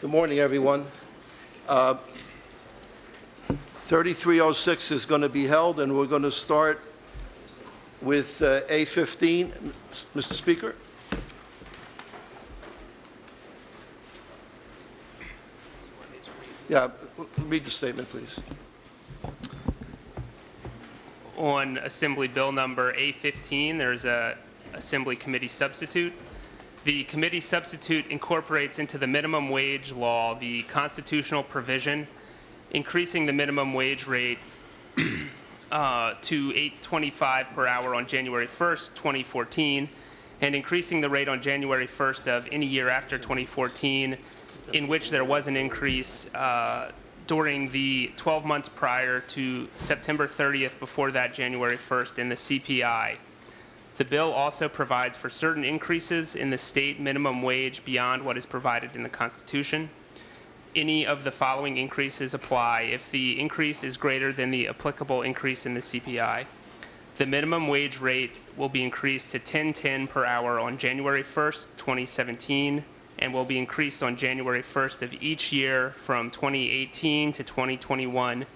Good morning, everyone. 3306 is going to be held, and we're going to start with A-15. Mr. Speaker? Yeah, read the statement, please. On Assembly Bill number A-15, there's a Assembly Committee substitute. The committee substitute incorporates into the minimum wage law the constitutional provision increasing the minimum wage rate to $8.25 per hour on January 1st, 2014, and increasing the rate on January 1st of any year after 2014 in which there was an increase during the 12 months prior to September 30th before that January 1st in the CPI. The bill also provides for certain increases in the state minimum wage beyond what is provided in the Constitution. Any of the following increases apply if the increase is greater than the applicable increase in the CPI. The minimum wage rate will be increased to $10.10 per hour on January 1st, 2017, and will be increased on January 1st of each year from 2018 to 2021,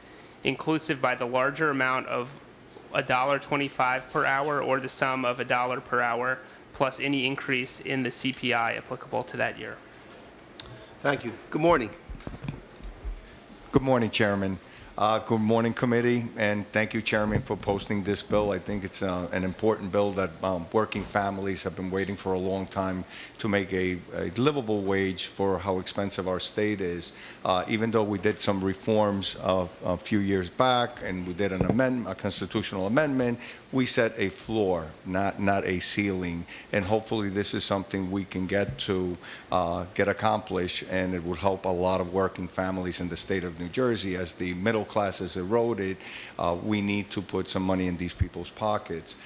inclusive by the larger amount of $1.25 per hour or the sum of $1 per hour, plus any increase in the CPI applicable to that year. Thank you. Good morning. Good morning, Chairman. Good morning, committee, and thank you, Chairman, for posting this bill. I think it's an important bill that working families have been waiting for a long time to make a livable wage for how expensive our state is. Even though we did some reforms a few years back and we did a constitutional amendment, we set a floor, not a ceiling, and hopefully this is something we can get accomplished, and it would help a lot of working families in the state of New Jersey. As the middle class is eroded, we need to put some money in these people's pockets.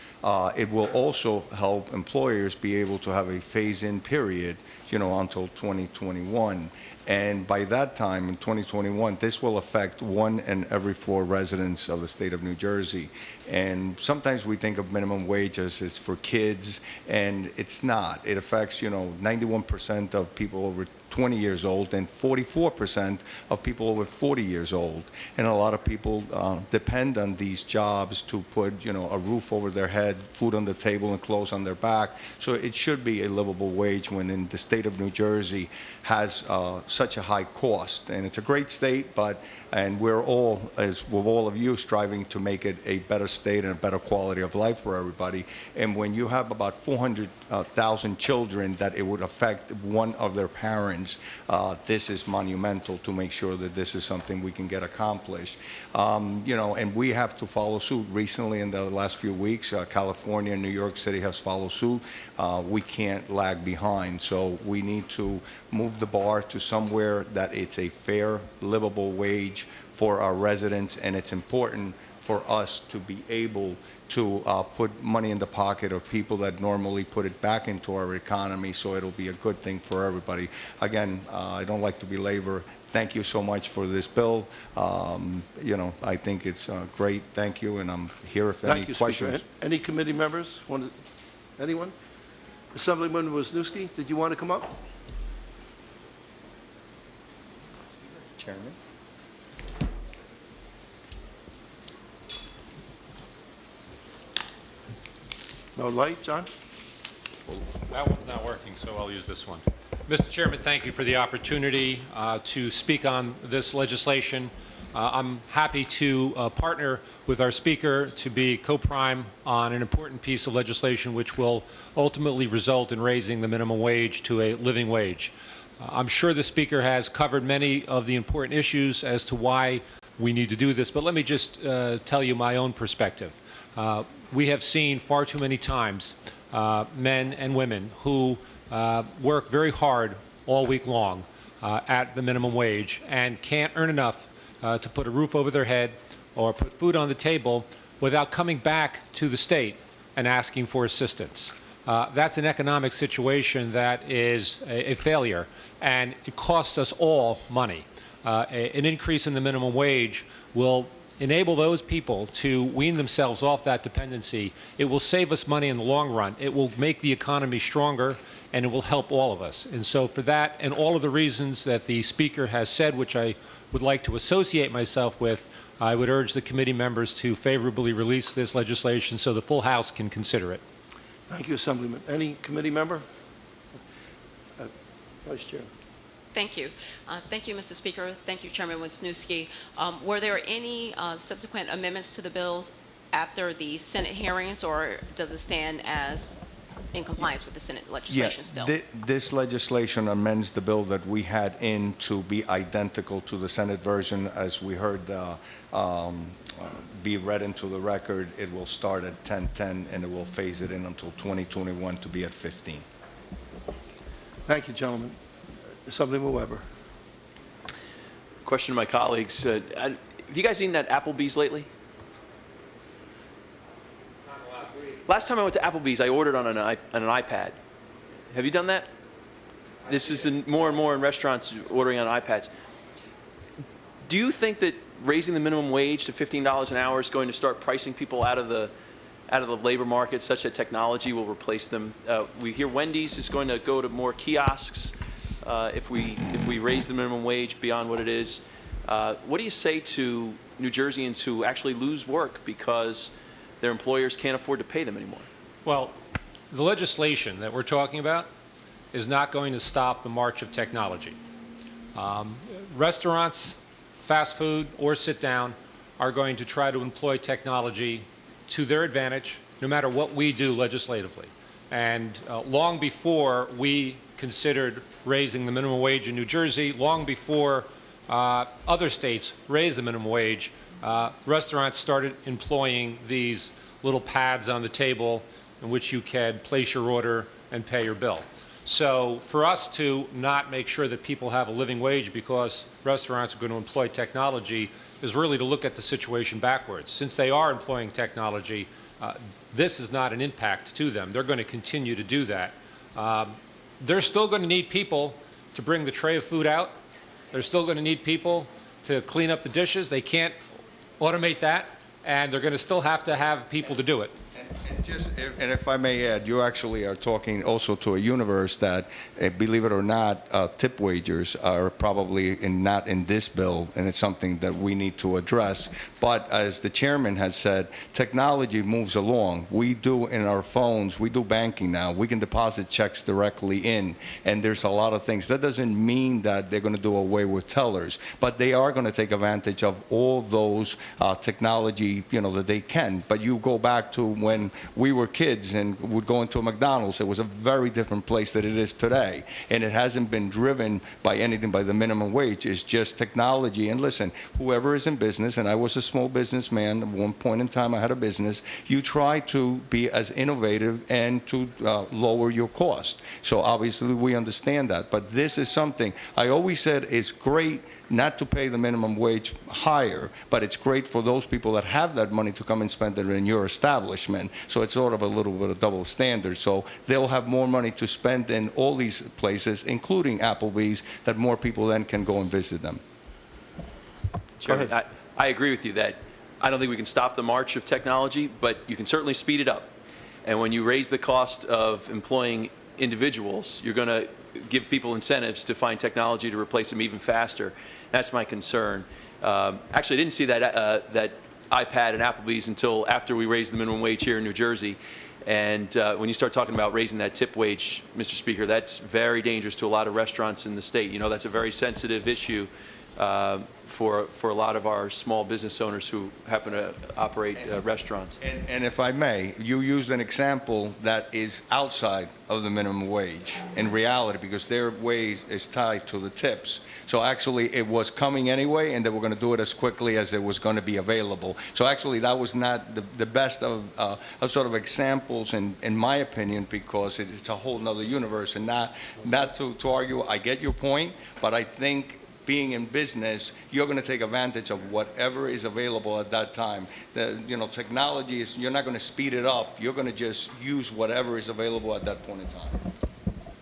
It will also help employers be able to have a phase-in period, until 2021. And by that time, in 2021, this will affect 1 in every 4 residents of the state of New Jersey. And sometimes we think of minimum wage as it's for kids, and it's not. It affects, 91% of people over 20 years old and 44% of people over 40 years old. And a lot of people depend on these jobs to put, a roof over their head, food on the table, and clothes on their back. So it should be a livable wage when in the state of New Jersey has such a high cost. And it's a great state, and we're all, as with all of you, striving to make it a better state and a better quality of life for everybody. And when you have about 400,000 children that it would affect one of their parents, this is monumental to make sure that this is something we can get accomplished. And we have to follow suit. Recently, in the last few weeks, California and New York City has followed suit. We can't lag behind, so we need to move the bar to somewhere that it's a fair, livable wage for our residents, and it's important for us to be able to put money in the pocket of people that normally put it back into our economy, so it'll be a good thing for everybody. Again, I don't like to belabor. Thank you so much for this bill. I think it's great. Thank you, and I'm here if any questions. Speaker. Any committee members? Anyone? Assemblyman Wisniewski, did you want to come up? Chairman. No light, John? That one's not working, so I'll use this one. Mr. Chairman, thank you for the opportunity to speak on this legislation. I'm happy to partner with our Speaker to be co-prime on an important piece of legislation which will ultimately result in raising the minimum wage to a living wage. I'm sure the Speaker has covered many of the important issues as to why we need to do this, but let me just tell you my own perspective. We have seen far too many times men and women who work very hard all week long at the minimum wage and can't earn enough to put a roof over their head or put food on the table without coming back to the state and asking for assistance. That's an economic situation that is a failure, and it costs us all money. An increase in the minimum wage will enable those people to wean themselves off that dependency, it will save us money in the long run. It will make the economy stronger, and it will help all of us. And so for that and all of the reasons that the Speaker has said, which I would like to associate myself with, I would urge the committee members to favorably release this legislation so the full House can consider it. Thank you, Assemblyman. Any committee member? Vice Chair. Thank you. Thank you, Mr. Speaker. Thank you, Chairman Wisniewski. Were there any subsequent amendments to the bills after the Senate hearings, or does it stand as in compliance with the Senate legislation still? This legislation amends the bill that we had in to be identical to the Senate version. As we heard be read into the record, it will start at 1010 and it will phase it in until 2021 to be at 15. Thank you, gentlemen. Assemblyman Weber. Question to my colleagues. Have you guys eaten at Applebee's lately? Last time I went to Applebee's, I ordered on an iPad. Have you done that? This is more and more in restaurants ordering on iPads. Do you think that raising the minimum wage to $15 an hour is going to start pricing people out of the labor market such that technology will replace them? We hear Wendy's is going to go to more kiosks if we raise the minimum wage beyond what it is. What do you say to New Jerseyans who actually lose work because their employers can't afford to pay them anymore? Well, the legislation that we're talking about is not going to stop the march of technology. Restaurants, fast food, or sit down are going to try to employ technology to their advantage, no matter what we do legislatively. And long before we considered raising the minimum wage in New Jersey, long before other states raised the minimum wage, restaurants started employing these little pads on the table in which you can place your order and pay your bill. So for us to not make sure that people have a living wage because restaurants are going to employ technology is really to look at the situation backwards. Since they are employing technology, this is not an impact to them. They're going to continue to do that. They're still going to need people to bring the tray of food out. They're still going to need people to clean up the dishes. They can't automate that, and they're going to still have to have people to do it. And if I may add, you actually are talking also to a universe that, believe it or not, tip wagers are probably not in this bill, and it's something that we need to address. But as the chairman has said, technology moves along. We do in our phones, we do banking now. We can deposit checks directly in, and there's a lot of things. That doesn't mean that they're going to do away with tellers, but they are going to take advantage of all those technology, that they can. But you go back to when we were kids and would go into a McDonald's, it was a very different place than it is today. And it hasn't been driven by anything by the minimum wage. It's just technology. And listen, whoever is in business, and I was a small businessman, at one point in time I had a business, you try to be as innovative and to lower your cost. So obviously we understand that. But this is something I always said is great not to pay the minimum wage higher, but it's great for those people that have that money to come and spend it in your establishment. So it's sort of a little bit of double standard. So they'll have more money to spend in all these places, including Applebee's, that more people then can go and visit them. Chairman, I agree with you that I don't think we can stop the march of technology, but you can certainly speed it up. And when you raise the cost of employing individuals, you're going to give people incentives to find technology to replace them even faster. That's my concern. Actually, I didn't see that iPad and Applebee's until after we raised the minimum wage here in New Jersey. And when you start talking about raising that tip wage, Mr. Speaker, that's very dangerous to a lot of restaurants in the state. That's a very sensitive issue for a lot of our small business owners who happen to operate restaurants. And if I may, you used an example that is outside of the minimum wage in reality, because their wage is tied to the tips. So actually it was coming anyway, and they were going to do it as quickly as it was going to be available. So actually that was not the best of sort of examples in my opinion, because it's a whole nother universe. And not to argue, I get your point, but I think being in business, you're going to take advantage of whatever is available at that time. Technology is, you're not going to speed it up. You're going to just use whatever is available at that point in time.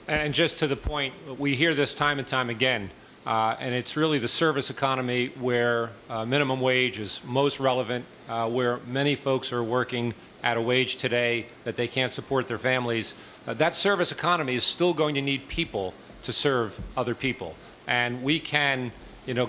And just to the point, we hear this time and time again, and it's really the service economy where minimum wage is most relevant, where many folks are working at a wage today that they can't support their families. That service economy is still going to need people to serve other people. And we can,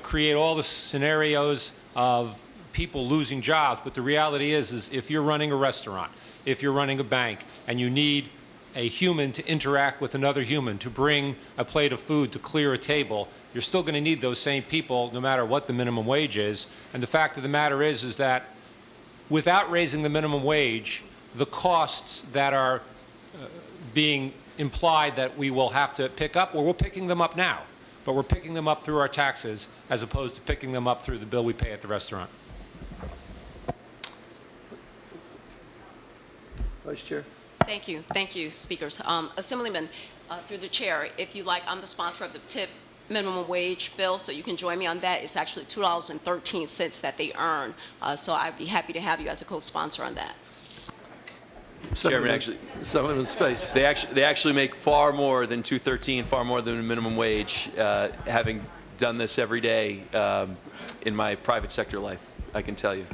create all the scenarios of people losing jobs, but the reality is if you're running a restaurant, if you're running a bank, and you need a human to interact with another human, to bring a plate of food, to clear a table, you're still going to need those same people no matter what the minimum wage is. And the fact of the matter is that without raising the minimum wage, the costs that are being implied that we will have to pick up, well, we're picking them up now, but we're picking them up through our taxes as opposed to picking them up through the bill we pay at the restaurant. Vice Chair? Thank you, speakers. Assemblyman, through the chair, if you like, I'm the sponsor of the tip minimum wage bill, so you can join me on that. It's actually $2.13 that they earn, so I'd be happy to have you as a co-sponsor on that. Chairman, actually, Senator Space. they actually make far more than $2.13, far more than minimum wage, having done this every day in my private sector life, I can tell you.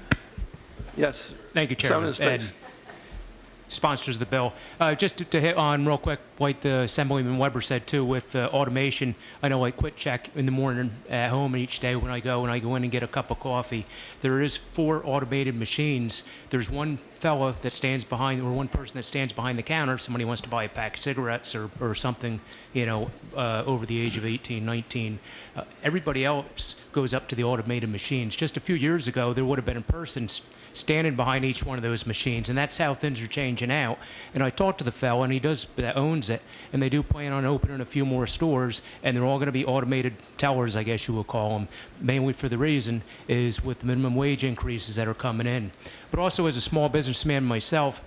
Yes. Thank you, Chairman. Senator Space. Sponsors of the bill. Just to hit on real quick what the Assemblyman Weber said too with automation. I know I quit check in the morning at home each day when I go in and get a cup of coffee. There is 4 automated machines. There's one fella that stands behind, or one person that stands behind the counter if somebody wants to buy a pack of cigarettes or something, over the age of 18, 19. Everybody else goes up to the automated machines. Just a few years ago, there would have been a person standing behind each one of those machines, and that's how things are changing out. And I talked to the fellow, and that owns it, and they do plan on opening a few more stores, and they're all going to be automated tellers, I guess you would call them, mainly for the reason is with the minimum wage increases that are coming in. But also as a small businessman myself,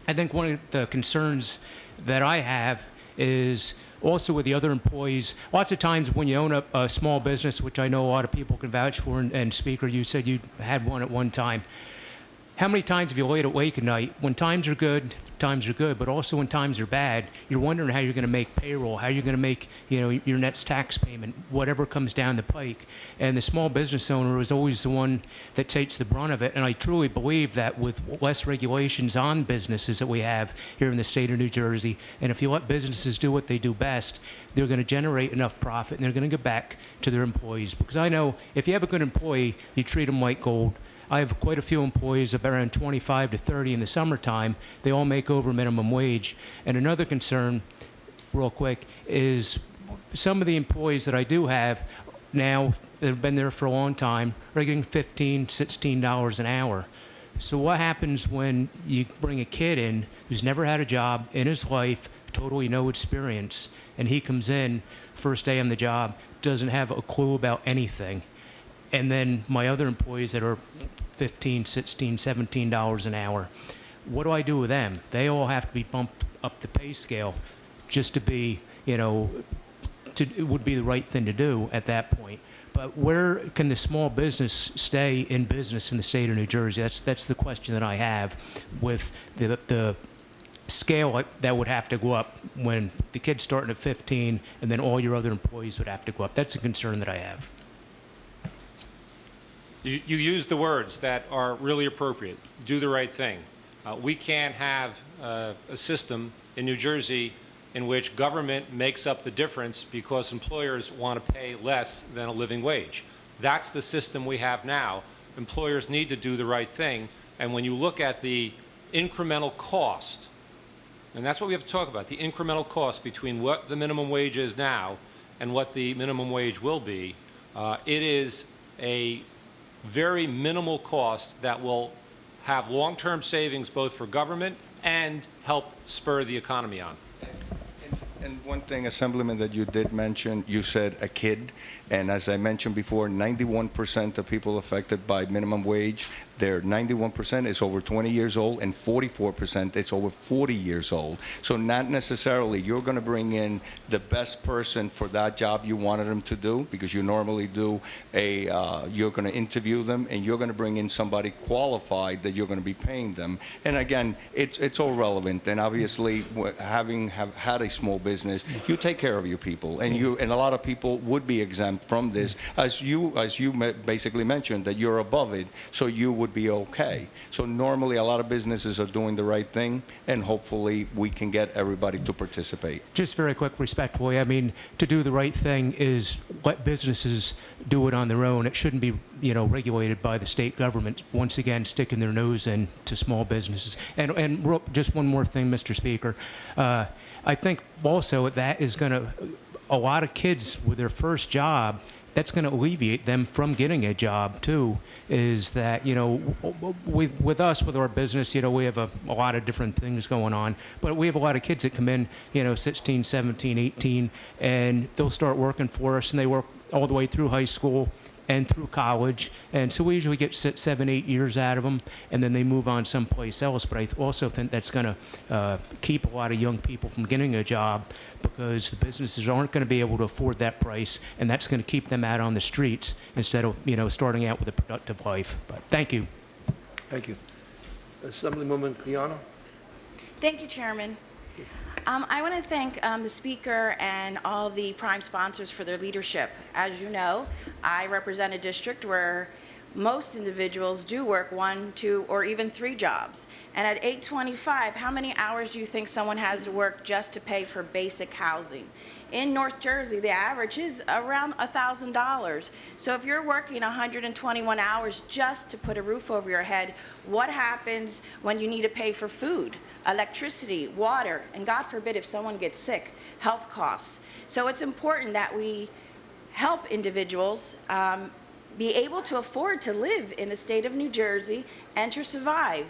I think one of the concerns that I have is also with the other employees. Lots of times when you own a small business, which I know a lot of people can vouch for, and Speaker, you said you had one at one time. How many times have you laid awake at night when times are good, but also when times are bad, you're wondering how you're going to make payroll, how you're going to make, your next tax payment, whatever comes down the pike. And the small business owner is always the one that takes the brunt of it. And I truly believe that with less regulations on businesses that we have here in the state of New Jersey, and if you let businesses do what they do best, they're going to generate enough profit and they're going to give back to their employees. Because I know if you have a good employee, you treat them like gold. I have quite a few employees, around 25 to 30 in the summertime. They all make over minimum wage. And another concern, real quick, is some of the employees that I do have now that have been there for a long time are getting $15, $16 an hour. So what happens when you bring a kid in who's never had a job in his life, totally no experience, and he comes in first day on the job, doesn't have a clue about anything? And then my other employees that are $15, $16, $17 an hour, what do I do with them? They all have to be bumped up the pay scale just to be, it would be the right thing to do at that point. But where can the small business stay in business in the state of New Jersey? That's the question that I have with the scale that would have to go up when the kid's starting at 15 and then all your other employees would have to go up. That's a concern that I have. You use the words that are really appropriate. Do the right thing. We can't have a system in New Jersey in which government makes up the difference because employers want to pay less than a living wage. That's the system we have now. Employers need to do the right thing. And when you look at the incremental cost, and that's what we have to talk about, the incremental cost between what the minimum wage is now and what the minimum wage will be, it is a very minimal cost that will have long-term savings both for government and help spur the economy on. And one thing, Assemblyman, that you did mention, you said a kid, and as I mentioned before, 91% of people affected by minimum wage They're 91% is over 20 years old, and 44% is over 40 years old. So not necessarily you're going to bring in the best person for that job you wanted them to do, because you normally do you're going to interview them, and you're going to bring in somebody qualified that you're going to be paying them. And again, it's all relevant. And obviously, have had a small business, you take care of your people, and a lot of people would be exempt from this, as you basically mentioned that you're above it, so you would be okay. So normally, a lot of businesses are doing the right thing, and hopefully, we can get everybody to participate. Just very quick, respectfully, I mean, to do the right thing is let businesses do it on their own. It shouldn't be, regulated by the state government, once again, sticking their nose into small businesses. And just one more thing, Mr. Speaker. I think also that is going to, a lot of kids with their first job, that's going to alleviate them from getting a job too, is that, with us, with our business, we have a lot of different things going on, but we have a lot of kids that come in, 16, 17, 18, and they'll start working for us, and they work all the way through high school and through college, and so we usually get 7, 8 years out of them, and then they move on someplace else. But I also think that's going to keep a lot of young people from getting a job, because the businesses aren't going to be able to afford that price, and that's going to keep them out on the streets instead of starting out with a productive life. But thank you. Thank you. Assemblywoman Cliano? Thank you, Chairman. I want to thank the Speaker and all the prime sponsors for their leadership. As you know, I represent a district where most individuals do work 1, 2, or even 3 jobs. And at $8.25, how many hours do you think someone has to work just to pay for basic housing? In North Jersey, the average is around $1,000. So if you're working 121 hours just to put a roof over your head, what happens when you need to pay for food, electricity, water, and God forbid if someone gets sick, health costs? So it's important that we help individuals be able to afford to live in the state of New Jersey and to survive.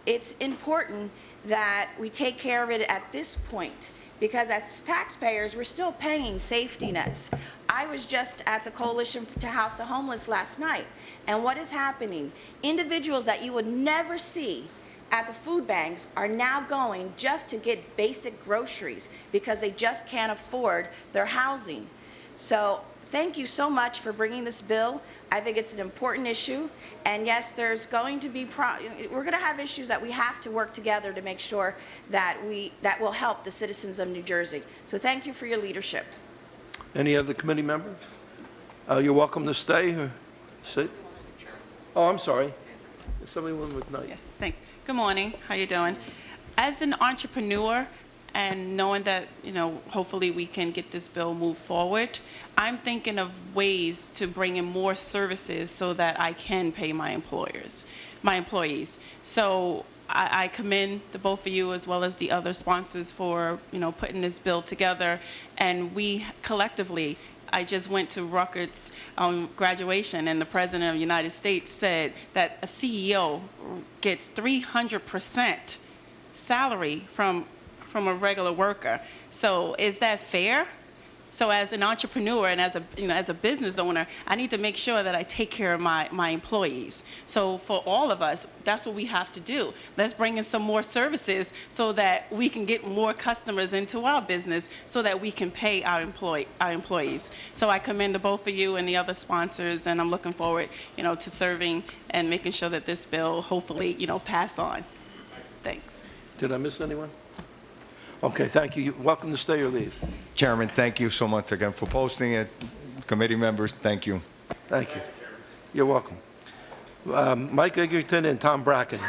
It's important that we take care of it at this point, because as taxpayers, we're still paying safety nets. I was just at the Coalition to House the Homeless last night, and what is happening? Individuals that you would never see at the food banks are now going just to get basic groceries because they just can't afford their housing. So thank you so much for bringing this bill. I think it's an important issue. And yes, there's going to be, we're going to have issues that we have to work together to make sure that that will help the citizens of New Jersey. So thank you for your leadership. Any other committee member? You're welcome to stay or sit. Oh, I'm sorry. Assemblywoman McKnight. Yeah, thanks. Good morning. How you doing? As an entrepreneur, and knowing that, hopefully we can get this bill moved forward, I'm thinking of ways to bring in more services so that I can pay my employees. So I commend the both of you as well as the other sponsors for, putting this bill together. And we collectively, I just went to Rutgers graduation, and the President of the United States said that a CEO gets 300% salary from a regular worker. So is that fair? So as an entrepreneur and as a business owner, I need to make sure that I take care of my employees. So for all of us, that's what we have to do. Let's bring in some more services so that we can get more customers into our business so that we can pay our employees. So I commend the both of you and the other sponsors, and I'm looking forward, to serving and making sure that this bill hopefully, pass on. Thanks. Did I miss anyone? Okay, thank you. You're welcome to stay or leave. Chairman, thank you so much again for posting it. Committee members, thank you. Thank you. You're welcome. Mike Egerton and Tom Bracken.